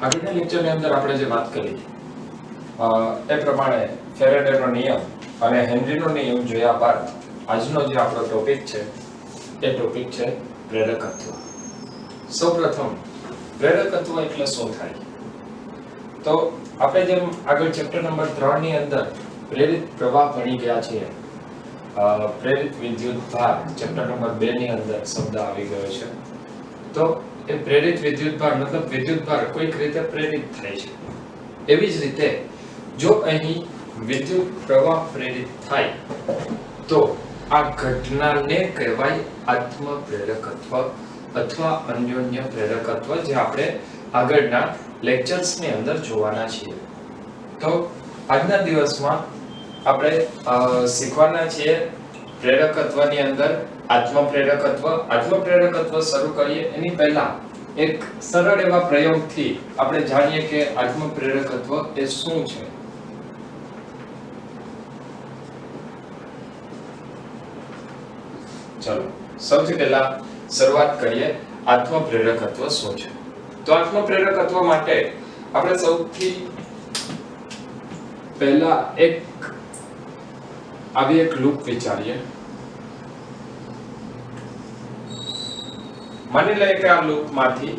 આગળના લેક્ચરની અંદર આપણે જે વાત કરી એ પ્રમાણે ફેરેડેનો નિયમ અને હેનરીનો નિયમ જોયા બાદ આજનો જે આપણો ટોપિક છે એ ટોપિક છે પ્રેરકત્વ. સૌપ્રથમ પ્રેરકત્વ એટલે શું થાય? તો આપણે જેમ આગળ ચેપ્ટર નંબર 3 ની અંદર પ્રેરિત પ્રવાહ ભણી ગયા છીએ, પ્રેરિત વિદ્યુત ભાર ચેપ્ટર નંબર 2 ની અંદર શબ્દ આવી ગયો છે. તો એ પ્રેરિત વિદ્યુત ભાર મતલબ વિદ્યુત ભાર કોઈક રીતે પ્રેરિત થાય છે. એવી જ રીતે જો અહીં વિદ્યુત પ્રવાહ પ્રેરિત થાય તો આ ઘટનાને કહેવાય આત્મ પ્રેરકત્વ અથવા અન્યોન્ય પ્રેરકત્વ, જે આપણે આગળના લેક્ચર્સ ની અંદર જોવાના છીએ. તો આજના દિવસમાં આપણે શીખવાના છીએ પ્રેરકત્વની અંદર આત્મ પ્રેરકત્વ શરૂ કરીએ એની પહેલા એક સરળ એવા પ્રયોગથી આપણે જાણીએ કે આત્મ પ્રેરકત્વ એ શું છે. ચલો સૌથી પહેલા શરૂઆત કરીએ આત્મ પ્રેરકત્વ શું છે. તો આત્મ પ્રેરકત્વ માટે આપણે સૌથી પહેલા આવી એક લૂપ વિચારીએ. માની લઈએ કે આ લૂપમાંથી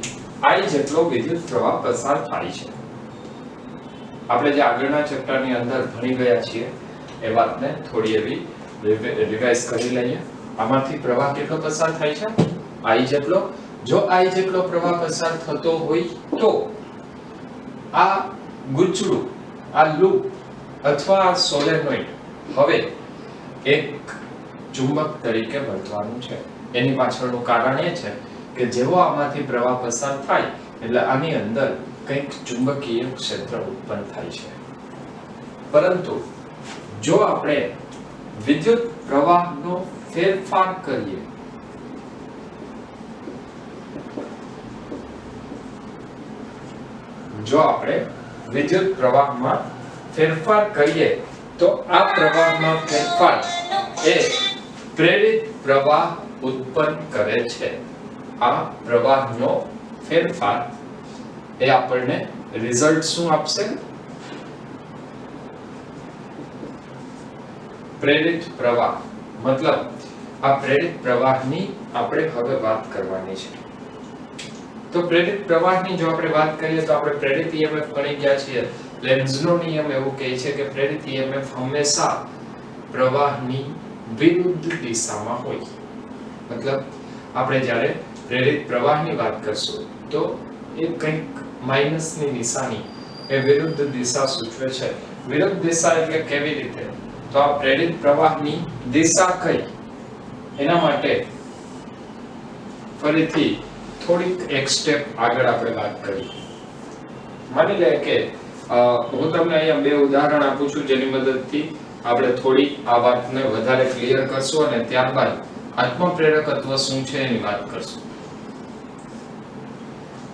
I જેટલો વિદ્યુત પ્રવાહ પસાર થાય છે. આપણે જે આગળના ચેપ્ટરની અંદર ભણી ગયા છીએ એ વાતને થોડી એવી રિવાઇઝ કરી લઈએ. આમાંથી પ્રવાહ કેટલો પસાર થાય છે? I જેટલો. જો I જેટલો પ્રવાહ પસાર થતો હોય તો આ ગુંચડું, આ લૂપ અથવા આ સોલેનોઇડ હવે એક ચુંબક તરીકે વર્તવાનું છે. એની પાછળનું કારણ એ છે કે જેવો આમાંથી પ્રવાહ પસાર થાય એટલે આની અંદર કંઈક ચુંબકીય ક્ષેત્ર ઉત્પન્ન થાય છે. પરંતુ જો આપણે વિદ્યુત પ્રવાહનો ફેરફાર કરીએ, જો આપણે વિદ્યુત પ્રવાહમાં ફેરફાર કરીએ તો આ પ્રવાહમાં ફેરફાર એ પ્રેરિત પ્રવાહ ઉત્પન્ન કરે છે. આ પ્રવાહનો ફેરફાર એ આપણને રિઝલ્ટ શું આપશે? પ્રેરિત પ્રવાહ. મતલબ આ પ્રેરિત પ્રવાહની આપણે હવે વાત કરવાની છે. તો પ્રેરિત પ્રવાહની જો આપણે વાત કરીએ તો આપણે પ્રેરિત EMF ભણી ગયા છીએ. લેન્ઝનો નિયમ એવું કહે છે કે પ્રેરિત EMF હંમેશા પ્રવાહની વિરુદ્ધ દિશામાં હોય. મતલબ આપણે જ્યારે પ્રેરિત પ્રવાહની વાત કરશું તો એ કંઈક માઈનસની નિશાની એ વિરુદ્ધ દિશા સૂચવે છે. વિરુદ્ધ દિશા એટલે કેવી રીતે? તો આ પ્રેરિત પ્રવાહની દિશા કઈ એના માટે ફરીથી થોડીક એક સ્ટેપ આગળ આપણે વાત કરી. માની લે કે હું તમને અહીંયા બે ઉદાહરણ આપું છું જેની મદદથી આપણે થોડી આ વાતને વધારે ક્લિયર કરશું અને ત્યારબાદ આત્મ પ્રેરકત્વ શું છે એની વાત કરશું.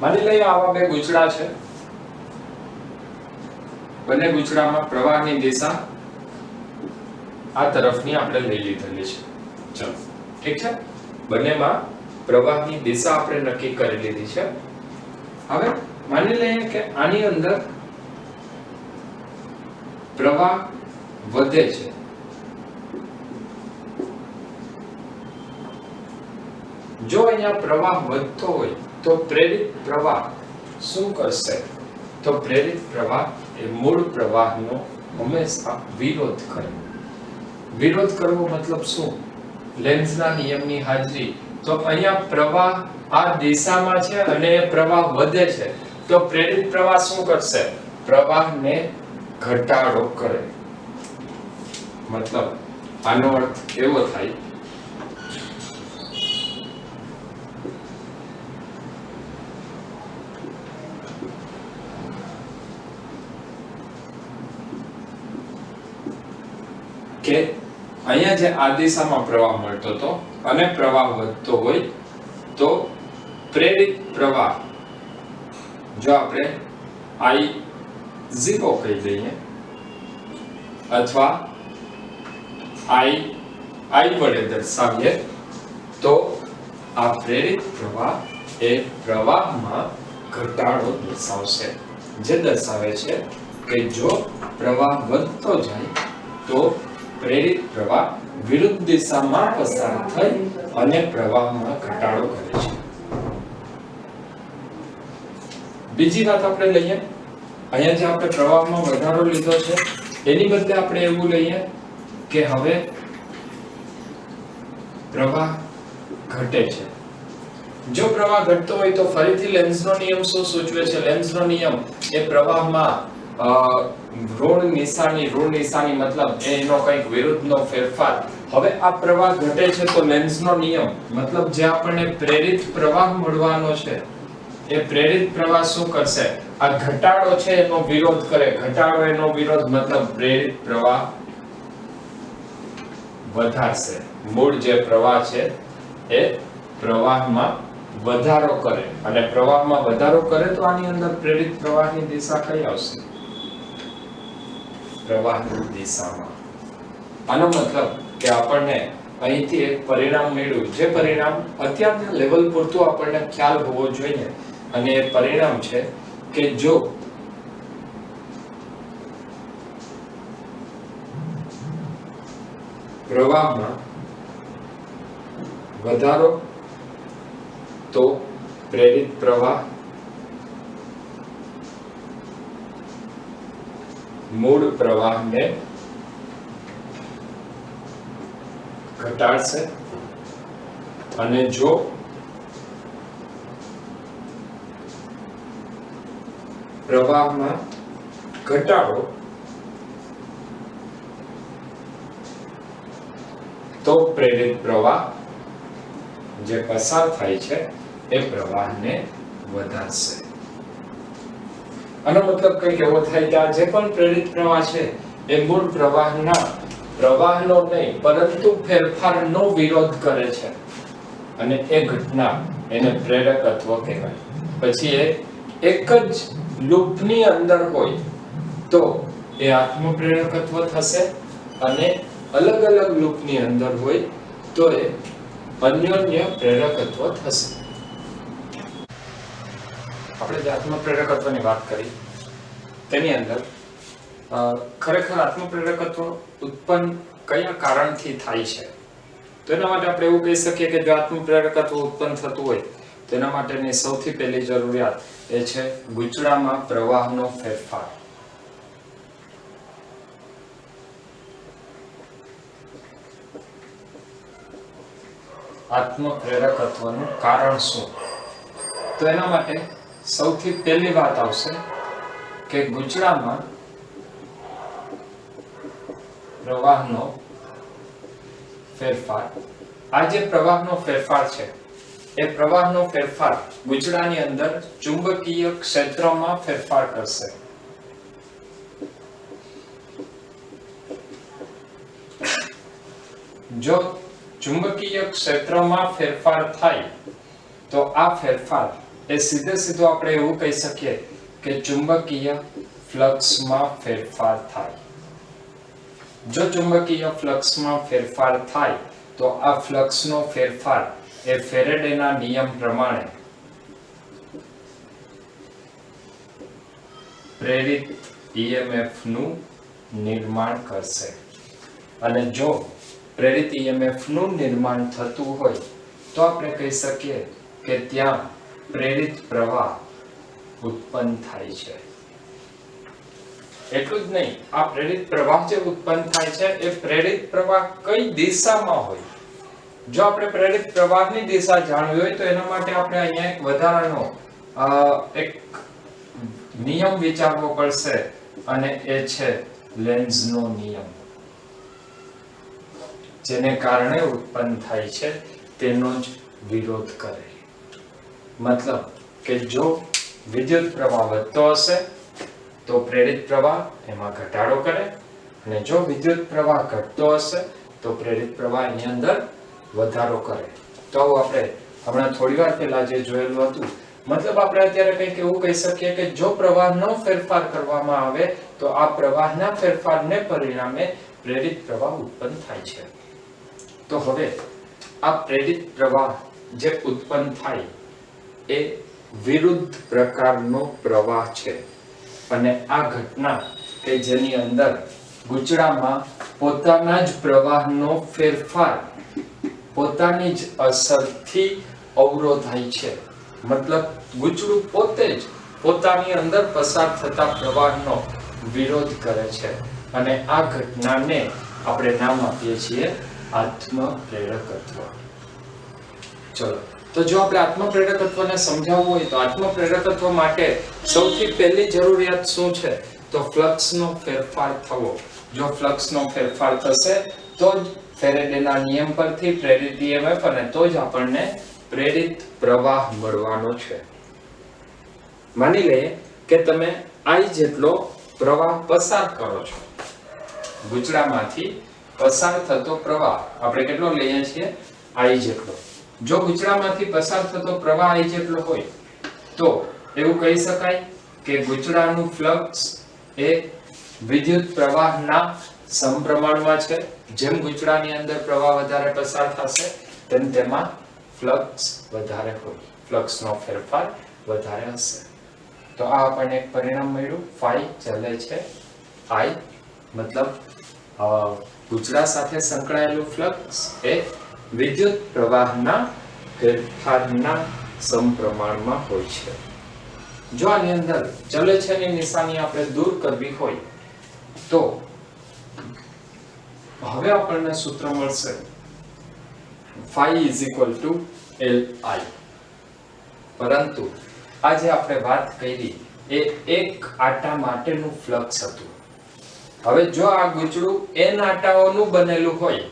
માની લઈએ આવા બે ગુંચડા છે. બંને ગુંચડામાં પ્રવાહની દિશા આ તરફની આપણે લઈ લીધેલી છે. ચલો ઠીક છે. બંનેમાં પ્રવાહની દિશા આપણે નક્કી કરી લીધી છે. હવે માની લઈએ કે આની અંદર પ્રવાહ વધે છે. જો અહીંયા પ્રવાહ વધતો હોય તો પ્રેરિત પ્રવાહ શું કરશે? તો પ્રેરિત પ્રવાહ એ મૂળ પ્રવાહનો હંમેશા વિરોધ કરે. વિરોધ કરવો મતલબ શું? લેન્ઝના નિયમની હાજરી. તો અહીંયા પ્રવાહ આ દિશામાં છે અને એ પ્રવાહ વધે છે તો પ્રેરિત પ્રવાહ શું કરશે? પ્રવાહને ઘટાડો કરે. મતલબ આનો અર્થ એવો થાય કે અહીંયા જે આ દિશામાં પ્રવાહ મળતો હતો અને પ્રવાહ વધતો હોય તો પ્રેરિત પ્રવાહ જો આપણે I0 કહી દઈએ અથવા I વડે દર્શાવીએ તો આ પ્રેરિત પ્રવાહ એ પ્રવાહમાં ઘટાડો દર્શાવશે, જે દર્શાવે છે કે જો પ્રવાહ વધતો જાય તો પ્રેરિત પ્રવાહ વિરુદ્ધ દિશામાં પસાર થઈ અને પ્રવાહમાં ઘટાડો કરે છે. બીજી વાત આપણે લઈએ, અહીંયા જે આપણે પ્રવાહમાં વધારો લીધો છે એની બદલે આપણે એવું લઈએ કે હવે પ્રવાહ ઘટે છે. જો પ્રવાહ ઘટતો હોય તો ફરીથી લેન્ઝનો નિયમ શું સૂચવે છે? લેન્ઝનો નિયમ એ પ્રવાહમાં ઋણ નિશાની મતલબ એનો કંઈક વિરુદ્ધનો ફેરફાર. હવે આ પ્રવાહ ઘટે છે તો લેન્ઝનો નિયમ મતલબ જે આપણને પ્રેરિત પ્રવાહ મળવાનો છે એ પ્રેરિત પ્રવાહ શું કરશે? આ ઘટાડો છે એનો વિરોધ કરે. ઘટાડો એનો વિરોધ મતલબ પ્રેરિત પ્રવાહ વધારશે. મૂળ જે પ્રવાહ છે એ પ્રવાહમાં વધારો કરે, અને પ્રવાહમાં વધારો કરે તો આની અંદર પ્રેરિત પ્રવાહની દિશા કઈ આવશે? પ્રવાહની દિશામાં. આનો મતલબ કે આપણને અહીંથી એક પરિણામ મળ્યું, જે પરિણામ અત્યારના લેવલ પૂરતું આપણને ખ્યાલ હોવો જોઈએ, અને એ પરિણામ છે કે જો પ્રવાહમાં વધારો તો પ્રેરિત પ્રવાહ મૂળ પ્રવાહને ઘટાડશે, અને જો પ્રવાહમાં ઘટાડો તો પ્રેરિત પ્રવાહ જે પસાર થાય છે એ પ્રવાહને વધારશે. આનો મતલબ કંઈક એવો થાય કે આ જે પણ પ્રેરિત પ્રવાહ છે એ મૂળ પ્રવાહનો નહીં પરંતુ ફેરફારનો વિરોધ કરે છે, અને એ ઘટના એને પ્રેરકત્વ કહેવાય. પછી એ એક જ લૂપની અંદર હોય તો એ આત્મપ્રેરકત્વ થશે, અને અલગ અલગ લૂપની અંદર હોય તો એ અન્યોન્ય પ્રેરકત્વ થશે. આપણે જે આત્મપ્રેરકત્વની વાત કરી તેની અંદર ખરેખર આત્મપ્રેરકત્વ ઉત્પન્ન કયા કારણથી થાય છે? તો એના માટે આપણે એવું કહી શકીએ કે જો આત્મપ્રેરકત્વ ઉત્પન્ન થતું હોય તેના માટેની સૌથી પહેલી જરૂરિયાત એ છે ગૂંચળામાં પ્રવાહનો ફેરફાર. આત્મપ્રેરકત્વનું કારણ શું? તો એના માટે સૌથી પહેલી વાત આવશે કે ગૂંચળામાં પ્રવાહનો ફેરફાર. આ જે પ્રવાહનો ફેરફાર છે એ પ્રવાહનો ફેરફાર ગૂંચળાની અંદર ચુંબકીય ક્ષેત્રમાં ફેરફાર કરશે. જો ચુંબકીય ક્ષેત્રમાં ફેરફાર થાય તો આ ફેરફાર એ સીધો આપણે એવું કહી શકીએ કે ચુંબકીય ફ્લક્સમાં ફેરફાર થાય. જો ચુંબકીય ફ્લક્સમાં ફેરફાર થાય તો આ ફ્લક્સનો ફેરફાર એ ફેરેડેના નિયમ પ્રમાણે પ્રેરિત EMF નું નિર્માણ કરશે. અને જો પ્રેરિત EMF નું નિર્માણ થતું હોય તો આપણે કહી શકીએ કે ત્યાં પ્રેરિત પ્રવાહ ઉત્પન્ન થાય છે. એટલું જ નહીં, આ પ્રેરિત પ્રવાહ જે ઉત્પન્ન થાય છે એ પ્રેરિત પ્રવાહ કઈ દિશામાં હોય? જો આપણે પ્રેરિત પ્રવાહની દિશા જાણવી હોય તો એના માટે આપણે અહીંયા એક વધારાનો એક નિયમ વિચારવો પડશે, અને એ છે લેન્ઝનો નિયમ. જેને કારણે ઉત્પન્ન થાય છે તેનો જ વિરોધ કરે. મતલબ કે જો વિદ્યુત પ્રવાહ વધતો હશે તો પ્રેરિત પ્રવાહ એમાં ઘટાડો કરે, અને જો વિદ્યુત પ્રવાહ ઘટતો હશે તો પ્રેરિત પ્રવાહ એની અંદર વધારો કરે. તો આપણે હમણાં થોડી વાર પહેલા જે જોયેલું હતું, મતલબ આપણે અત્યારે કંઈક એવું કહી શકીએ કે જો પ્રવાહનો ફેરફાર કરવામાં આવે તો આ પ્રવાહના ફેરફારને પરિણામે પ્રેરિત પ્રવાહ ઉત્પન્ન થાય છે. તો હવે આ પ્રેરિત પ્રવાહ જે ઉત્પન્ન થાય એ વિરુદ્ધ પ્રકારનો પ્રવાહ છે અને આ ઘટના કે જેની અંદર ગૂંચળામાં પોતાના જ પ્રવાહનો ફેરફાર પોતાની જ અસરથી અવરોધાય છે, મતલબ ગૂંચળું પોતે જ પોતાની અંદર પસાર થતા પ્રવાહનો વિરોધ કરે છે અને આ ઘટનાને આપણે નામ આપીએ છીએ આત્મપ્રેરકત્વ. ચલો, તો જો આપણે આત્મપ્રેરકત્વને સમજાવવું હોય તો આત્મપ્રેરકત્વ માટે સૌથી પહેલી જરૂરિયાત શું છે? તો ફ્લક્સનો ફેરફાર થવો. જો ફ્લક્સનો ફેરફાર થશે તો જ ફેરેડેના નિયમ પરથી પ્રેરિત EMF અને તો જ આપણને પ્રેરિત પ્રવાહ મળવાનો છે. માની લઈએ કે તમે I જેટલો પ્રવાહ પસાર કરો છો. ગૂંચળામાંથી પસાર થતો પ્રવાહ આપણે કેટલો લઈએ છીએ? I જેટલો. જો ગૂંચળામાંથી પસાર થતો પ્રવાહ I જેટલો હોય તો એવું કહી શકાય કે ગૂંચળાનું ફ્લક્સ એ વિદ્યુત પ્રવાહના સમપ્રમાણમાં છે. જેમ ગૂંચળાની અંદર પ્રવાહ વધારે પસાર થશે તેમ તેમાં ફ્લક્સ વધારે હોય, ફ્લક્સનો ફેરફાર વધારે હશે. તો આ આપણને એક પરિણામ મળ્યું. phi ચાલે છે I, મતલબ ગૂંચળા સાથે સંકળાયેલું ફ્લક્સ એ વિદ્યુત પ્રવાહના ફેરફારના સમપ્રમાણમાં હોય છે. જો આની અંદર ચલે છે ની નિશાની આપણે દૂર કરવી હોય તો હવે આપણને સૂત્ર મળશે phi Li. પરંતુ આજે આપણે વાત કરી એ એક આટા માટેનું ફ્લક્સ હતું. હવે જો આ ગૂંચળું n આટાઓનું બનેલું હોય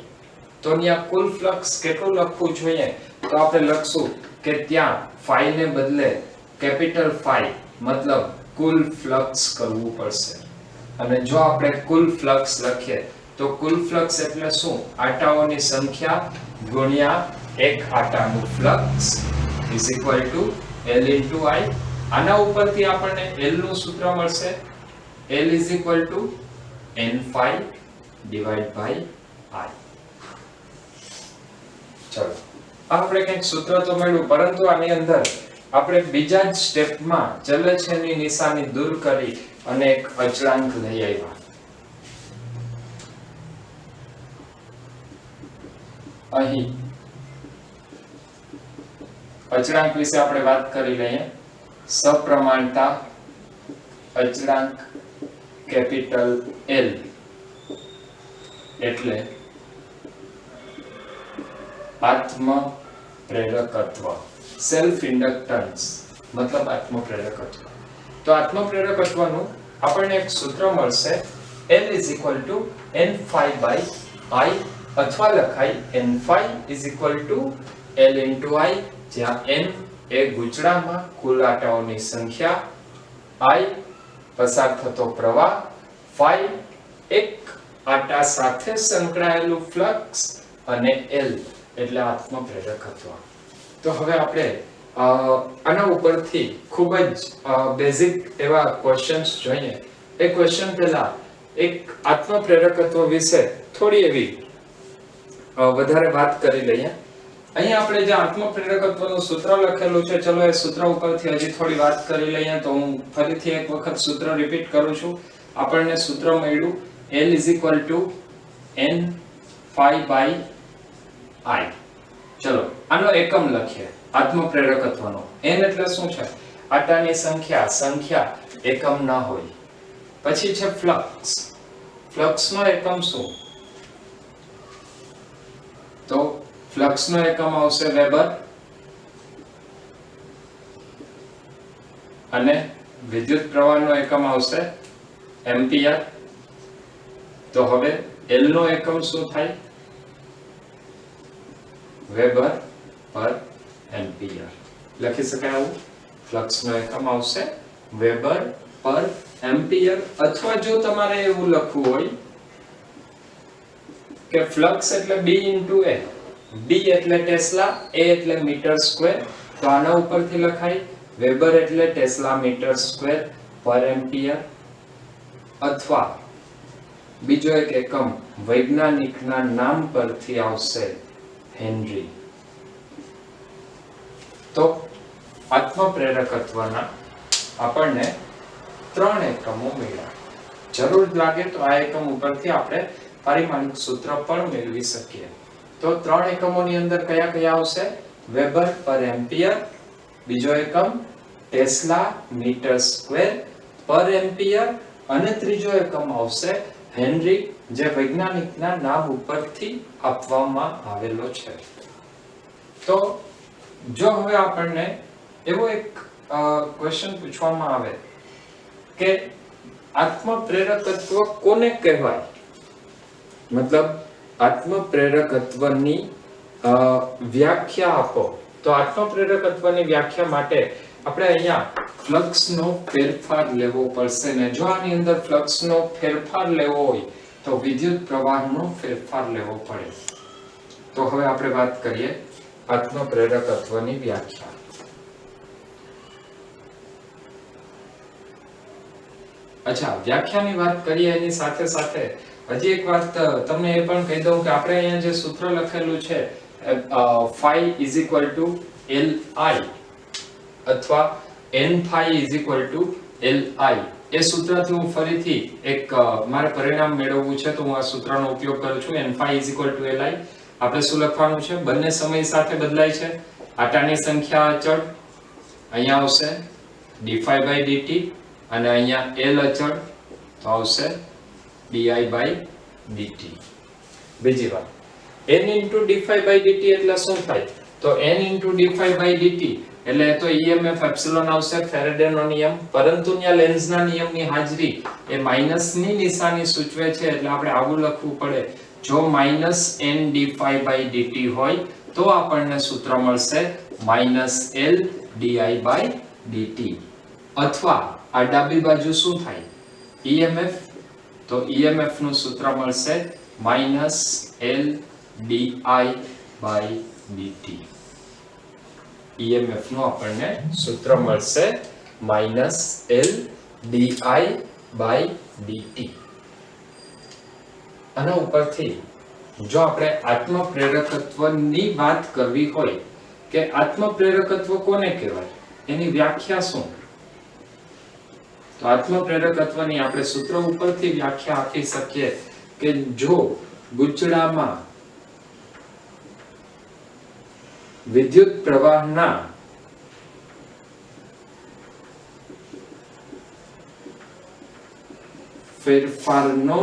તો ત્યાં કુલ ફ્લક્સ કેટલું લખવું જોઈએ? તો આપણે લખશું કે ત્યાં phi ને બદલે કેપિટલ phi મતલબ કુલ ફ્લક્સ કરવું પડશે. અને જો આપણે કુલ ફ્લક્સ લખીએ તો કુલ ફ્લક્સ એટલે શું? આટાઓની સંખ્યા ગુણ્યા એક આટાનું ફ્લક્સ L into I. આના ઉપરથી આપણને L નું સૂત્ર મળશે. L n phi divided by I. ચલો, આપણે કંઈક સૂત્ર તો મળ્યું, પરંતુ આની અંદર આપણે બીજા જ સ્ટેપમાં ચલે છે ની નિશાની દૂર કરી અને એક અચળાંક લઈ આવ્યા. અહીં અચળાંક વિશે આપણે વાત કરી લઈએ. સપ્રમાણતા અચળાંક કેપિટલ L એટલે આત્મપ્રેરકત્વ. સેલ્ફ ઇન્ડક્ટન્સ મતલબ આત્મપ્રેરકત્વ. તો આત્મપ્રેરકત્વનું આપણને એક સૂત્ર મળશે L n phi by I, અથવા લખાય n phi L into I, જ્યાં n એ ગૂંચળામાં કુલ આટાઓની સંખ્યા, I પસાર થતો પ્રવાહ, phi એક આટા સાથે સંકળાયેલું ફ્લક્સ અને L એટલે આત્મપ્રેરકત્વ. તો હવે આપણે આના ઉપરથી ખૂબ જ બેઝિક એવા ક્વેશ્ચન્સ જોઈએ. એ ક્વેશ્ચન પહેલા એક આત્મપ્રેરકત્વ વિશે થોડી એવી વધારે વાત કરી લઈએ. અહીં આપણે જે આત્મપ્રેરકત્વનું સૂત્ર લખેલું છે, ચલો એ સૂત્ર ઉપરથી હજી થોડી વાત કરી લઈએ. તો હું ફરીથી એક વખત સૂત્ર રિપીટ કરું છું. આપણને સૂત્ર મળ્યું L n phi by I. ચલો આનો એકમ લખીએ આત્મપ્રેરકત્વનો. n એટલે શું છે? આટાની સંખ્યા એકમ ના હોય. પછી છે ફ્લક્સ. ફ્લક્સનો એકમ શું? તો ફ્લક્સનો એકમ આવશે વેબર અને વિદ્યુત પ્રવાહનો એકમ આવશે એમ્પિયર. તો હવે L નો એકમ શું થાય? વેબર પર એમ્પિયર. લખી શકાય આવું. ફ્લક્સનો એકમ આવશે વેબર પર એમ્પિયર. અથવા જો તમારે એવું લખવું હોય કે ફ્લક્સ એટલે B into A, D એટલે ટેસ્લા, A એટલે મીટર સ્ક્વેર, તો આના ઉપરથી લખાય વેબર એટલે ટેસ્લા મીટર સ્ક્વેર પર એમ્પિયર. અથવા બીજો એક એકમ વૈજ્ઞાનિકના નામ પરથી આવશે હેનરી. તો આત્મપ્રેરકત્વના આપણને 3 એકમો મળ્યા. જરૂર લાગે તો આ એકમ ઉપરથી આપણે પારિમાણિક સૂત્ર પણ મેળવી શકીએ. તો 3 એકમોની અંદર કયા કયા આવશે? વેબર પર એમ્પિયર, બીજો એકમ ટેસ્લા મીટર સ્ક્વેર પર એમ્પિયર અને ત્રીજો એકમ આવશે હેનરી, જે વૈજ્ઞાનિકના નામ ઉપરથી આપવામાં આવેલો છે. તો જો હવે આપણને એવો એક ક્વેશ્ચન પૂછવામાં આવે કે આત્મપ્રેરકત્વ કોને કહેવાય, મતલબ આત્મપ્રેરકત્વની વ્યાખ્યા આપો. તો આત્મપ્રેરકત્વની વ્યાખ્યા માટે આપણે અહીંયા ફ્લક્સનો ફેરફાર લેવો પડશે ને જો આની અંદર ફ્લક્સનો ફેરફાર લેવો હોય તો વિદ્યુત પ્રવાહનો ફેરફાર લેવો પડે. તો હવે આપણે વાત કરીએ આત્મપ્રેરકત્વની વ્યાખ્યા. અચ્છા, વ્યાખ્યાની વાત કરીએ એની સાથે સાથે હજી એક વાત તમને એ પણ કહી દઉં કે આપણે અહીંયા જે સૂત્ર લખેલું છે phi = Li અથવા n phi = Li, એ સૂત્રથી હું ફરીથી એક મારે પરિણામ મેળવવું છે તો હું આ સૂત્રનો ઉપયોગ કરું છું. n phi = Li. આપણે શું લખવાનું છે? બંને સમય સાથે બદલાય છે. આટાની સંખ્યા અચળ, અહીંયા આવશે d∅dt અને અહીંયા L અચળ તો આવશે di/dt. બીજી વાત, n * d∅dt એટલે શું થાય? તો n * d∅dt એટલે તો EMF એપ્સિલોન આવશે, ફેરેડેનો નિયમ. પરંતુ ત્યાં લેન્ઝના નિયમની હાજરી એ માઈનસની નિશાની સૂચવે છે એટલે આપણે આવું લખવું પડે. જો -n d∅dt હોય તો આપણને સૂત્ર મળશે -L di/dt. અથવા આ ડાબી બાજુ શું થાય? EMF, તો EMF નું સૂત્ર મળશે -L di/dt. EMF નું આપણને સૂત્ર મળશે -L di/dt. આના ઉપરથી જો આપણે આત્મપ્રેરકત્વની વાત કરવી હોય કે આત્મપ્રેરકત્વ કોને કહેવાય, એની વ્યાખ્યા શું? તો આત્મપ્રેરકત્વની આપણે સૂત્ર ઉપરથી વ્યાખ્યા આપી શકીએ કે જો ગૂંચળામાં વિદ્યુત પ્રવાહના ફેરફારનો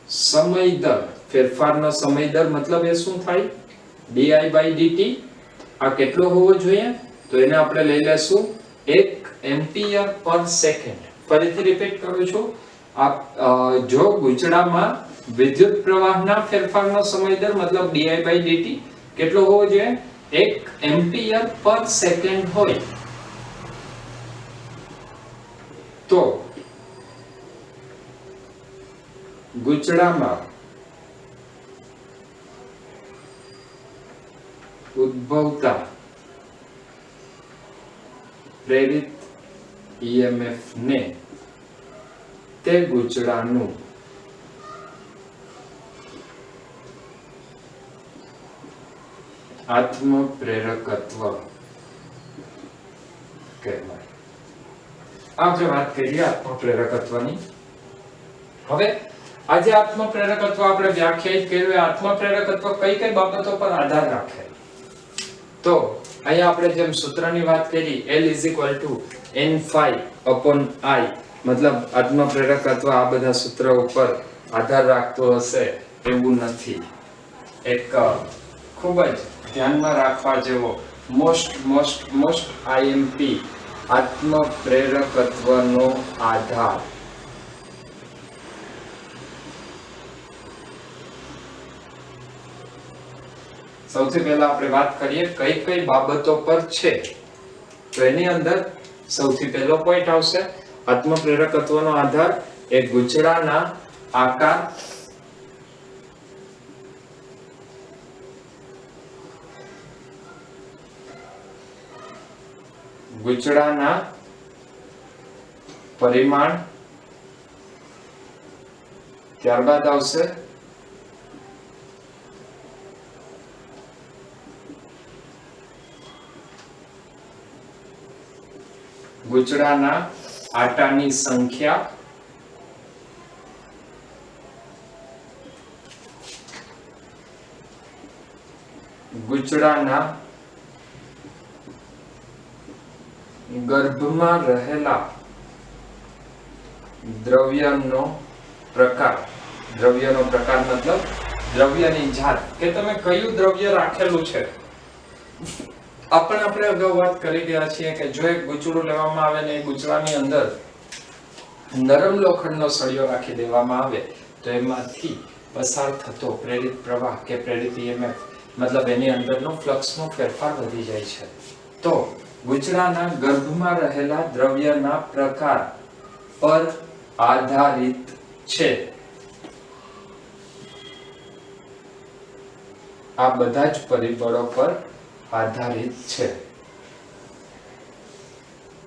સમય દર મતલબ એ શું થાય? di/dt. આ કેટલો હોવો જોઈએ? તો એને આપણે લઈ લેશું 1 એમ્પિયર પર સેકન્ડ. ફરીથી રિપીટ કરું છું, જો ગૂંચળામાં વિદ્યુત પ્રવાહના ફેરફારનો સમય દર મતલબ di/dt કેટલો હોવો જોઈએ? 1 એમ્પિયર પર સેકન્ડ હોય તો ગૂંચળામાં ઉદ્ભવતા પ્રેરિત EMF ને તે ગૂંચળાનું આત્મપ્રેરકત્વ કહેવાય. આપણે વાત કરીએ આત્મપ્રેરકત્વની. હવે આજે આત્મપ્રેરકત્વ આપણે વ્યાખ્યાયિત કર્યું. આત્મપ્રેરકત્વ કઈ કઈ બાબતો પર આધાર રાખે? તો અહીંયા આપણે જેમ સૂત્રની વાત કરી L = n phi upon I, મતલબ આત્મપ્રેરકત્વ આ બધા સૂત્ર ઉપર આધાર રાખતું હશે એવું નથી. એક ખૂબ જ ધ્યાનમાં રાખવા જેવો મોસ્ટ IMP આત્મપ્રેરકત્વનો આધાર. સૌથી પહેલા આપણે વાત કરીએ કઈ કઈ બાબતો પર છે. તો એની અંદર સૌથી પહેલો પોઈન્ટ આવશે આત્મપ્રેરકત્વનો આધાર એ ગૂંચળાના આકાર, ગૂંચળાના પરિમાણ, ત્યારબાદ આવશે ગુચડાના આટાની સંખ્યા ગુચડાના ગર્ભમાં રહેલા દ્રવ્યનો પ્રકાર, દ્રવ્યનો પ્રકાર મતલબ દ્રવ્યની જાત કે તમે કયું દ્રવ્ય રાખેલું છે. આપણે અગાઉ વાત કરી રહ્યા છીએ કે જો એક ગુચડું લેવામાં આવે ને એ ગુચડાની અંદર નરમ લોખંડનો સળિયો રાખી દેવામાં આવે તો એમાંથી પસાર થતો પ્રેરિત પ્રવાહ કે પ્રેરિત EMF મતલબ એની અંદરનો ફ્લક્સનો ફેરફાર વધી જાય છે. તો ગુચડાના ગર્ભમાં રહેલા દ્રવ્યના પ્રકાર પર આધારિત છે. આ બધા જ પરિબળો પર આધારિત છે.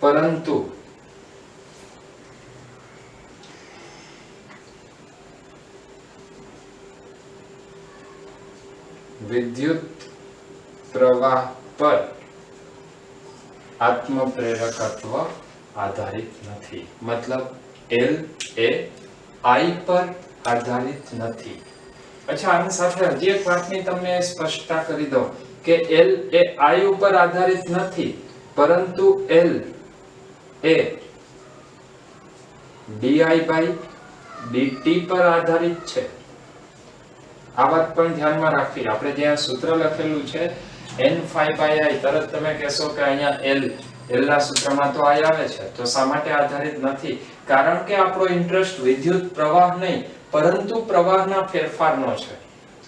પરંતુ વિદ્યુત પ્રવાહ પર આત્મપ્રેરકત્વ આધારિત નથી. મતલબ L એ I પર આધારિત નથી. અચ્છા, આની સાથે હજી એક વાતની તમને સ્પષ્ટતા કરી દઉં કે L એ I ઉપર આધારિત નથી, પરંતુ L એ di/dt પર આધારિત છે. આ વાત પણ ધ્યાનમાં રાખવી. આપણે જ્યાં સૂત્ર લખેલું છે n∅/I, તરત તમે કહેશો કે અહીંયા L ના સૂત્રમાં તો I આવે છે, તો શા માટે આધારિત નથી? કારણ કે આપણો ઇન્ટરેસ્ટ વિદ્યુત પ્રવાહ નહીં પરંતુ પ્રવાહના ફેરફારનો છે.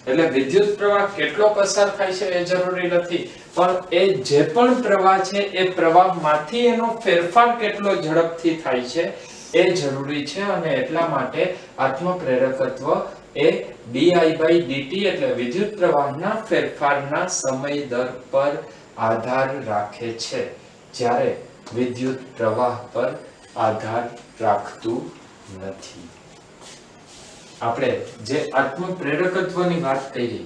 એટલે વિદ્યુત પ્રવાહ કેટલો પસાર થાય છે એ જરૂરી નથી, પણ એ જે પણ પ્રવાહ છે એ પ્રવાહમાંથી એનો ફેરફાર કેટલો ઝડપથી થાય છે એ જરૂરી છે. અને એટલા માટે આત્મપ્રેરકત્વ એ di/dt એટલે વિદ્યુત પ્રવાહના ફેરફારના સમય દર પર આધાર રાખે છે, જ્યારે વિદ્યુત પ્રવાહ પર આધાર રાખતું નથી. આપણે જે આત્મપ્રેરકત્વની વાત કરી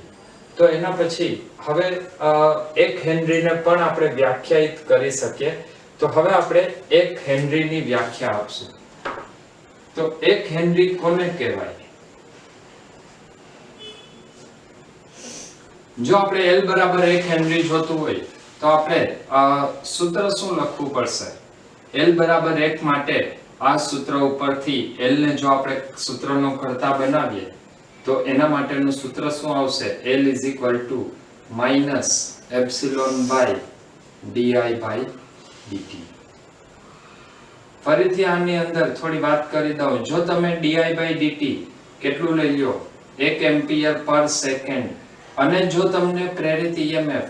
તો એના પછી હવે 1 હેનરીને પણ આપણે વ્યાખ્યાયિત કરી શકીએ. તો હવે આપણે 1 હેનરીની વ્યાખ્યા આપશું. તો 1 હેનરી કોને કહેવાય? જો આપણે L બરાબર 1 હેનરી જોતું હોય તો આપણે સૂત્ર શું લખવું પડશે? L બરાબર 1 માટે આ સૂત્ર ઉપરથી L ને જો આપણે સૂત્રનો કર્તા બનાવીએ તો એના માટેનું સૂત્ર શું આવશે? L = -ε/di/dt. ફરીથી આની અંદર થોડી વાત કરી દઉં. જો તમે di/dt કેટલું લઈ લ્યો 1 એમ્પિયર પર સેકન્ડ, અને જો તમને પ્રેરિત EMF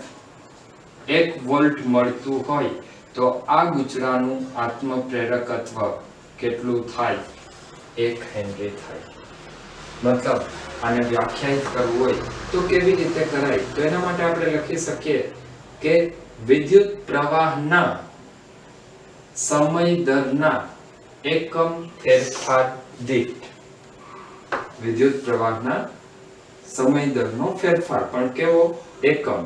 1 વોલ્ટ મળતું હોય તો આ ગુચડાનું આત્મપ્રેરકત્વ કેટલું થાય? 1 હેનરી થાય. મતલબ આને વ્યાખ્યાયિત કરવું હોય તો કેવી રીતે કરાય? તો એના માટે આપણે લખી શકીએ કે વિદ્યુત પ્રવાહના સમય દરના એકમ ફેરફાર દીઠ, વિદ્યુત પ્રવાહના સમય દરનો ફેરફાર પણ કેવો? એકમ.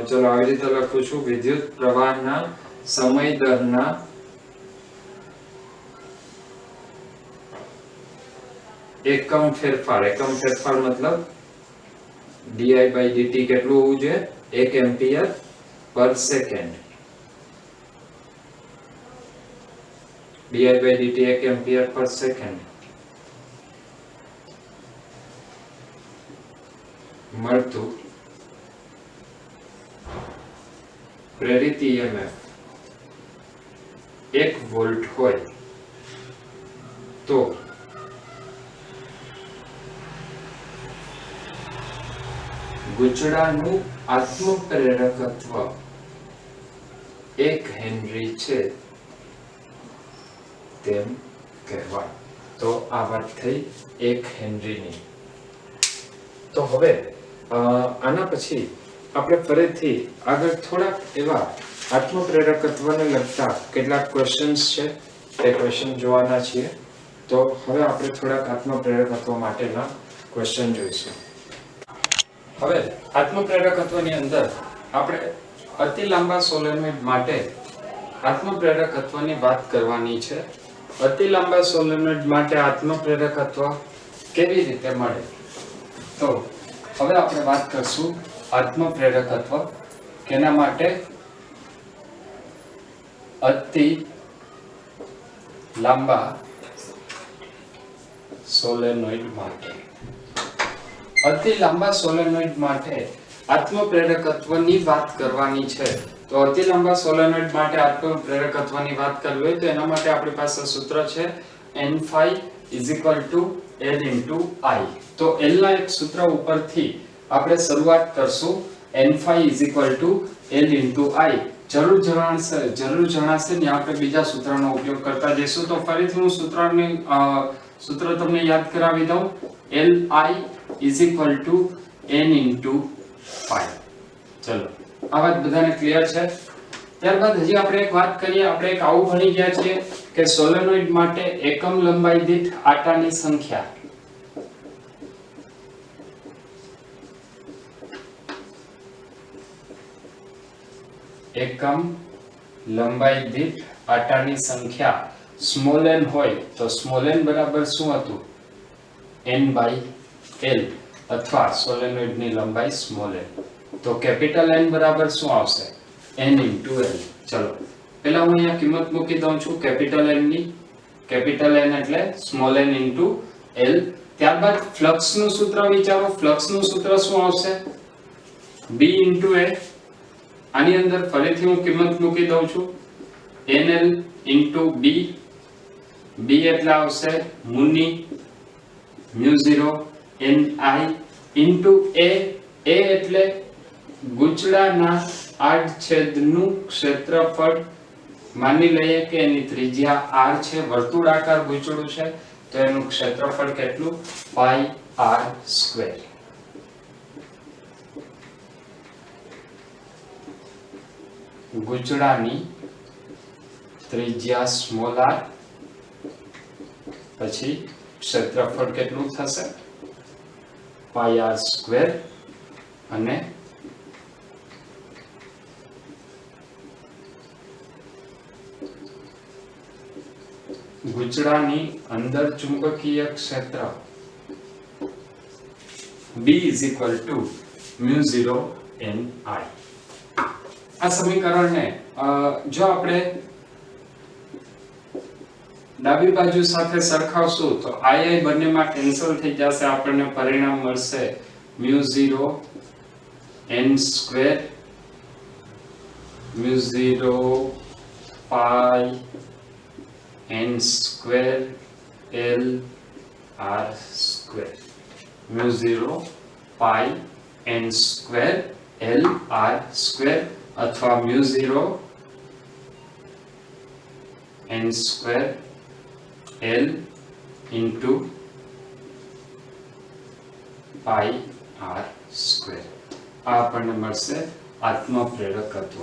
ચલો આવી રીતે લખું છું. વિદ્યુત પ્રવાહના સમય દરના એકમ ફેરફાર. એકમ ફેરફાર મતલબ di/dt કેટલું હોવું જોઈએ? 1 એમ્પિયર પર સેકન્ડ. di/dt 1 એમ્પિયર પર સેકન્ડ મળતું પ્રેરિત EMF 1 વોલ્ટ હોય તો ગુચડાનું આત્મપ્રેરકત્વ 1 હેનરી છે તેમ કહેવાય. તો આ વાત થઈ 1 હેનરીની. તો હવે આના પછી આપણે ફરીથી આગળ થોડાક એવા આત્મપ્રેરકત્વને લગતા કેટલાક ક્વેશ્ચન્સ છે તે ક્વેશ્ચન જોવાના છીએ. તો હવે આપણે થોડાક આત્મપ્રેરકત્વ માટેના ક્વેશ્ચન જોઈશું. હવે આત્મપ્રેરકત્વની અંદર આપણે અતિ લાંબા સોલેનોઇડ માટે આત્મપ્રેરકત્વની વાત કરવાની છે. અતિ લાંબા સોલેનોઇડ માટે આત્મપ્રેરકત્વ કેવી રીતે મળે? તો હવે આપણે વાત કરશું આત્મપ્રેરકત્વ કેના માટે? અતિ લાંબા સોલેનોઇડ માટે. અતિ લાંબા સોલેનોઇડ માટે આત્મપ્રેરકત્વની વાત કરવાની છે. તો અતિ લાંબા સોલેનોઇડ માટે આત્મપ્રેરકત્વની વાત કરવી હોય તો એના માટે આપણી પાસે સૂત્ર છે n5 L * I. તો L ના એક સૂત્ર ઉપરથી આપણે શરૂઆત કરશું. n5 L * I. જરૂર જણાશે ને આપણે બીજા સૂત્રનો ઉપયોગ કરતા જઈશું. તો ફરીથી હું સૂત્ર તમને યાદ કરાવી દઉં. Li = n * pi. ચલો, આ વાત બધાને ક્લિયર છે? ત્યારબાદ હજી આપણે એક વાત કરીએ. આપણે એક આવું ભણી ગયા છીએ કે સોલેનોઇડ માટે એકમ લંબાઈ દીઠ આટાની સંખ્યા. એકમ લંબાઈ દીઠ આટાની સંખ્યા સ્મોલ n હોય તો સ્મોલ n બરાબર શું હતું? n/l અથવા સોલેનોઇડની લંબાઈ સ્મોલ n. તો કેપિટલ N બરાબર શું આવશે? n * l. ચલો, પહેલા હું અહીંયા કિંમત મૂકી દઉં છું કેપિટલ N ની. કેપિટલ N એટલે સ્મોલ n * l. ત્યારબાદ ફ્લક્સ નું સૂત્ર વિચારો. ફ્લક્સ નું સૂત્ર શું આવશે? B * A. આની અંદર ફરીથી હું કિંમત મૂકી દઉં છું. nl * b. b એટલે આવશે મુની μ0 ni * a. a એટલે ગૂંચળાના આડછેદનું ક્ષેત્રફળ. માની લઈએ કે એની ત્રિજ્યા r છે, વર્તુળાકાર ગૂંચળું છે, તો એનું ક્ષેત્રફળ કેટલું? πr². ગૂંચળાની ત્રિજ્યા સ્મોલ r પછી ક્ષેત્રફળ કેટલું થશે? πr² અને ગૂંચળાની અંદર ચુંબકીય ક્ષેત્ર B = μ0 ni. આ સમીકરણને જો આપણે ડાબી બાજુ સાથે સરખાવશું તો i બંનેમાં કેન્સલ થઈ જશે. આપણને પરિણામ મળશે μ0 n² μ0 pi n² l r². μ0 pi n² l r² અથવા μ0 n² l * pi r². આ આપણને મળશે આત્મપ્રેરકત્વ.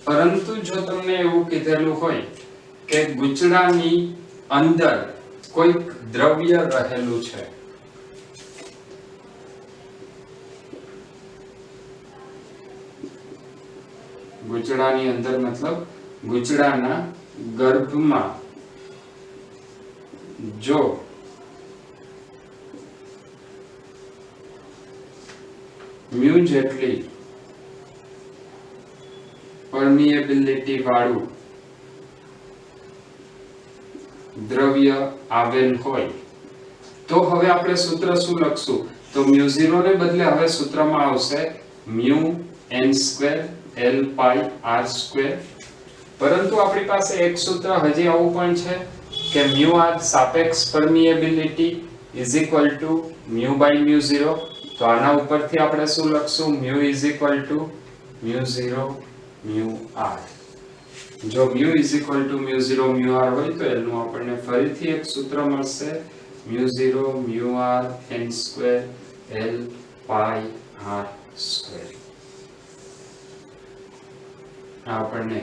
પરંતુ જો તમને એવું કીધેલું હોય કે ગૂંચળાની અંદર કોઈક દ્રવ્ય રહેલું છે, ગૂંચળાની અંદર મતલબ ગૂંચળાના ગર્ભમાં જો મ્યુ જેટલી પરમિએબિલિટી વાળું દ્રવ્ય આવેલ હોય તો હવે આપણે સૂત્ર શું લખશું? તો μ0 ને બદલે હવે સૂત્રમાં આવશે μ n² l pi r². પરંતુ આપણી પાસે એક સૂત્ર હજી આવું પણ છે કે μr સાપેક્ષ પરમિએબિલિટી = μ/μ0. તો આના ઉપરથી આપણે શું લખશું? μ = μ0 μr. જો μ = μ0 μr હોય તો એનું આપણને ફરીથી એક સૂત્ર મળશે μ0 μr n² l pi r². આપણને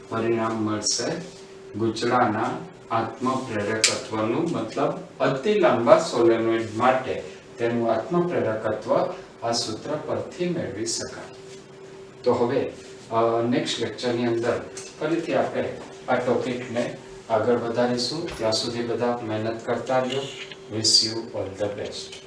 પરિણામ મળશે ગૂંચળાના આત્મપ્રેરકત્વનું મતલબ અતિ લાંબા સોલેનોઇડ માટે તેનું આત્મપ્રેરકત્વ આ સૂત્ર પરથી મેળવી શકાય. તો હવે નેક્સ્ટ લેક્ચરની અંદર ફરીથી આપણે આ ટોપિકને આગળ વધારીશું. ત્યાં સુધી બધા મહેનત કરતા રહ્યો. Wish you all the best.